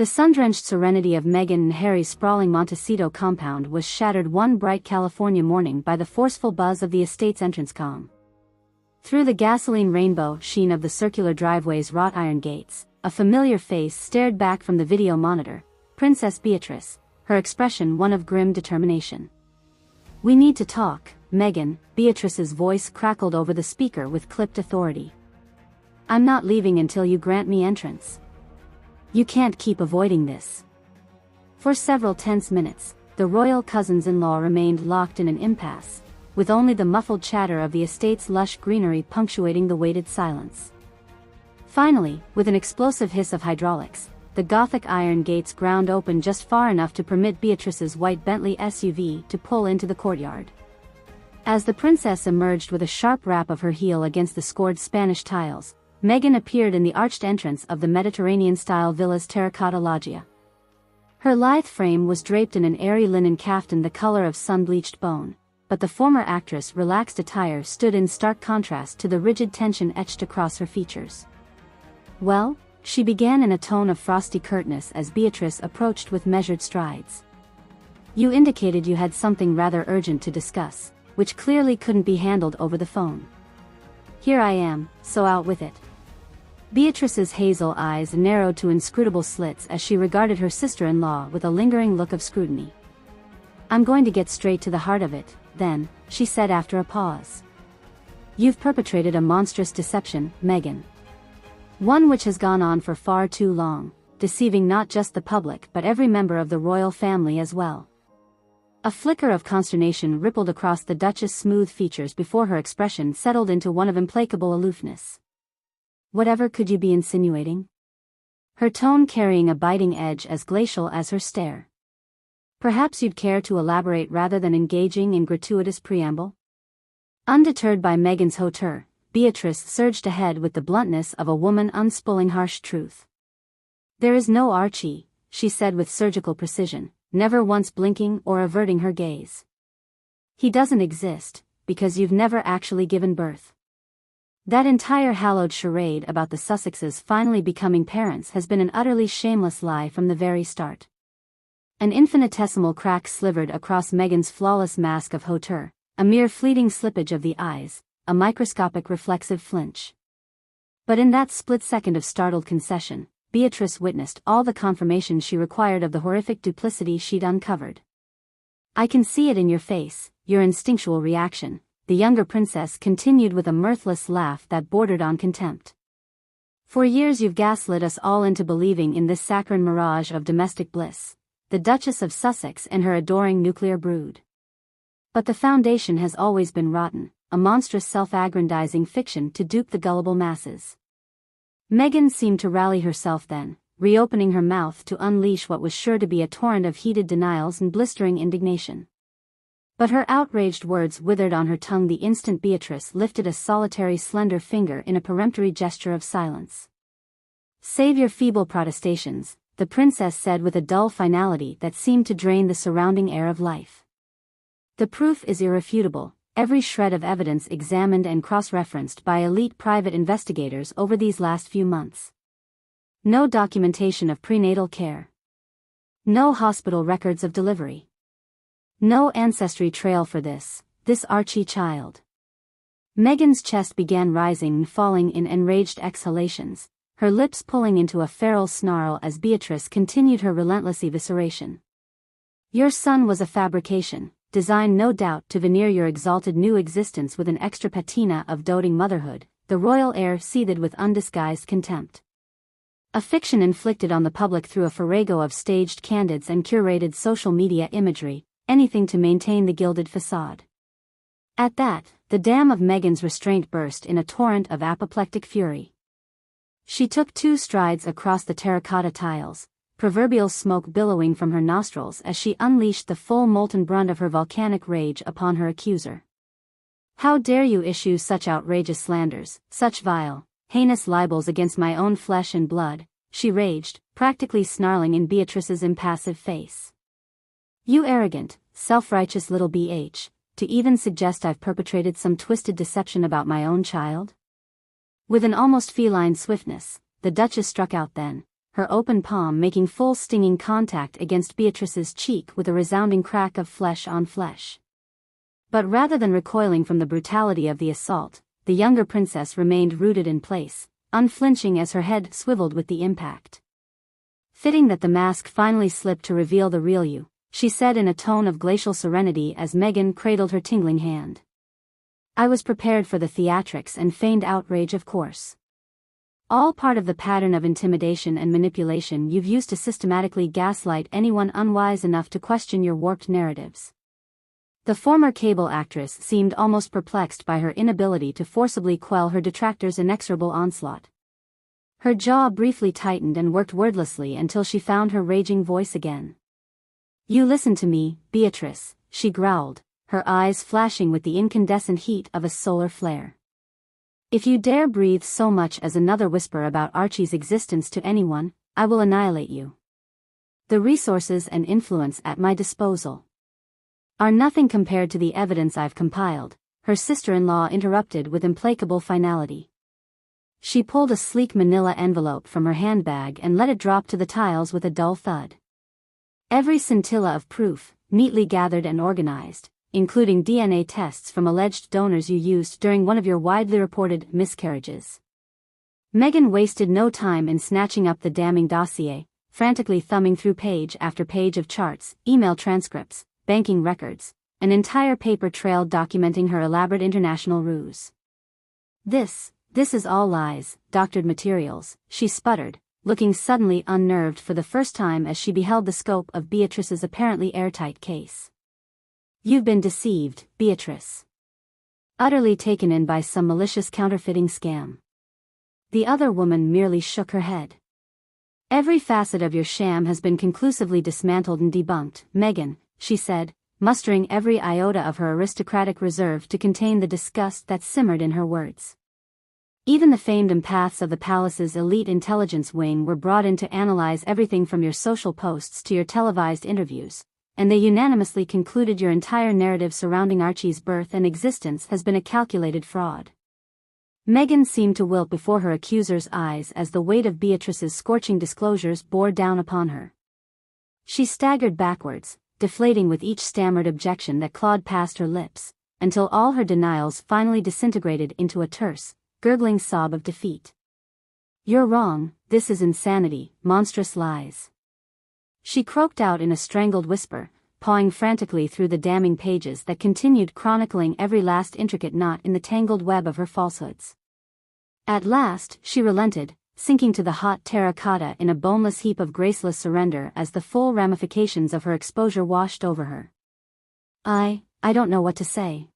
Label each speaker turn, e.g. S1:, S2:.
S1: The sun-drenched serenity of Meghan and Harry's sprawling Montecito compound was shattered one bright California morning by the forceful buzz of the estate's entrance gong. Through the gasoline rainbow sheen of the circular driveway's wrought iron gates, a familiar face stared back from the video monitor, Princess Beatrice, her expression one of grim determination. "We need to talk, Meghan," Beatrice's voice crackled over the speaker with clipped authority. "I'm not leaving until you grant me entrance. You can't keep avoiding this." For several tense minutes, the royal cousins-in-law remained locked in an impasse, with only the muffled chatter of the estate's lush greenery punctuating the weighted silence. Finally, with an explosive hiss of hydraulics, the Gothic iron gates ground open just far enough to permit Beatrice's white Bentley SUV to pull into the courtyard. As the princess emerged with a sharp rap of her heel against the scored Spanish tiles, Meghan appeared in the arched entrance of the Mediterranean-style villa's terracotta loggia. Her lithe frame was draped in an airy linen caftan the color of sun-bleached bone, but the former actress' relaxed attire stood in stark contrast to the rigid tension etched across her features. "Well?" she began in a tone of frosty curtness as Beatrice approached with measured strides. "You indicated you had something rather urgent to discuss, which clearly couldn't be handled over the phone. Here I am, so out with it." Beatrice's hazel eyes narrowed to inscrutable slits as she regarded her sister-in-law with a lingering look of scrutiny. "I'm going to get straight to the heart of it, then," she said after a pause. "You've perpetrated a monstrous deception, Meghan. One which has gone on for far too long, deceiving not just the public but every member of the royal family as well." A flicker of consternation rippled across the Duchess' smooth features before her expression settled into one of implacable aloofness. "Whatever could you be insinuating?" Her tone carrying a biting edge as glacial as her stare. "Perhaps you'd care to elaborate rather than engaging in gratuitous preamble?" Undeterred by Meghan's hauteur, Beatrice surged ahead with the bluntness of a woman unspooling harsh truth. "There is no Archie," she said with surgical precision, never once blinking or averting her gaze. "He doesn't exist, because you've never actually given birth. That entire hallowed charade about the Sussexes finally becoming parents has been an utterly shameless lie from the very start." An infinitesimal crack slivered across Meghan's flawless mask of hauteur, a mere fleeting slippage of the eyes, a microscopic reflexive flinch. But in that split second of startled concession, Beatrice witnessed all the confirmation she required of the horrific duplicity she'd uncovered. "I can see it in your face, your instinctual reaction," the younger princess continued with a mirthless laugh that bordered on contempt. "For years you've gaslit us all into believing in this saccharine mirage of domestic bliss, the Duchess of Sussex and her adoring nuclear brood. But the foundation has always been rotten, a monstrous self-aggrandizing fiction to dupe the gullible masses." Meghan seemed to rally herself then, reopening her mouth to unleash what was sure to be a torrent of heated denials and blistering indignation. But her outraged words withered on her tongue the instant Beatrice lifted a solitary slender finger in a peremptory gesture of silence. "Save your feeble protestations," the princess said with a dull finality that seemed to drain the surrounding air of life. "The proof is irrefutable, every shred of evidence examined and cross-referenced by elite private investigators over these last few months. No documentation of prenatal care. No hospital records of delivery. No ancestry trail for this Archie child." Meghan's chest began rising and falling in enraged exhalations, her lips pulling into a feral snarl as Beatrice continued her relentless evisceration. "Your son was a fabrication, designed no doubt to veneer your exalted new existence with an extra patina of doting motherhood," the royal heir seethed with undisguised contempt. "A fiction inflicted on the public through a farrago of staged candids and curated social media imagery, anything to maintain the gilded facade." At that, the dam of Meghan's restraint burst in a torrent of apoplectic fury. She took 2 strides across the terracotta tiles, proverbial smoke billowing from her nostrils as she unleashed the full molten brunt of her volcanic rage upon her accuser. "How dare you issue such outrageous slanders, such vile, heinous libels against my own flesh and blood," she raged, practically snarling in Beatrice's impassive face. "You arrogant, self-righteous little BH, to even suggest I've perpetrated some twisted deception about my own child?" With an almost feline swiftness, the Duchess struck out then, her open palm making full stinging contact against Beatrice's cheek with a resounding crack of flesh on flesh. But rather than recoiling from the brutality of the assault, the younger princess remained rooted in place, unflinching as her head swiveled with the impact. Fitting that the mask finally slipped to reveal the real you, she said in a tone of glacial serenity as Meghan cradled her tingling hand. I was prepared for the theatrics and feigned outrage, of course. All part of the pattern of intimidation and manipulation you've used to systematically gaslight anyone unwise enough to question your warped narratives. The former cable actress seemed almost perplexed by her inability to forcibly quell her detractors' inexorable onslaught. Her jaw briefly tightened and worked wordlessly until she found her raging voice again. You listen to me, Beatrice, she growled, her eyes flashing with the incandescent heat of a solar flare. If you dare breathe so much as another whisper about Archie's existence to anyone, I will annihilate you. The resources and influence at my disposal are nothing compared to the evidence I've compiled, her sister-in-law interrupted with implacable finality. She pulled a sleek manila envelope from her handbag and let it drop to the tiles with a dull thud. Every scintilla of proof, neatly gathered and organized, including DNA tests from alleged donors you used during one of your widely reported miscarriages. Meghan wasted no time in snatching up the damning dossier, frantically thumbing through page after page of charts, email transcripts, banking records, an entire paper trail documenting her elaborate international ruse. This is all lies, doctored materials, she sputtered, looking suddenly unnerved for the first time as she beheld the scope of Beatrice's apparently airtight case. You've been deceived, Beatrice. Utterly taken in by some malicious counterfeiting scam. The other woman merely shook her head. Every facet of your sham has been conclusively dismantled and debunked, Meghan, she said, mustering every iota of her aristocratic reserve to contain the disgust that simmered in her words. Even the famed empaths of the palace's elite intelligence wing were brought in to analyze everything from your social posts to your televised interviews, and they unanimously concluded your entire narrative surrounding Archie's birth and existence has been a calculated fraud. Meghan seemed to wilt before her accuser's eyes as the weight of Beatrice's scorching disclosures bore down upon her. She staggered backwards, deflating with each stammered objection that clawed past her lips, until all her denials finally disintegrated into a terse, gurgling sob of defeat. You're wrong, this is insanity, monstrous lies. She croaked out in a strangled whisper, pawing frantically through the damning pages that continued chronicling every last intricate knot in the tangled web of her falsehoods. At last, she relented, sinking to the hot terracotta in a boneless heap of graceless surrender as the full ramifications of her exposure washed over her. I don't know what to say.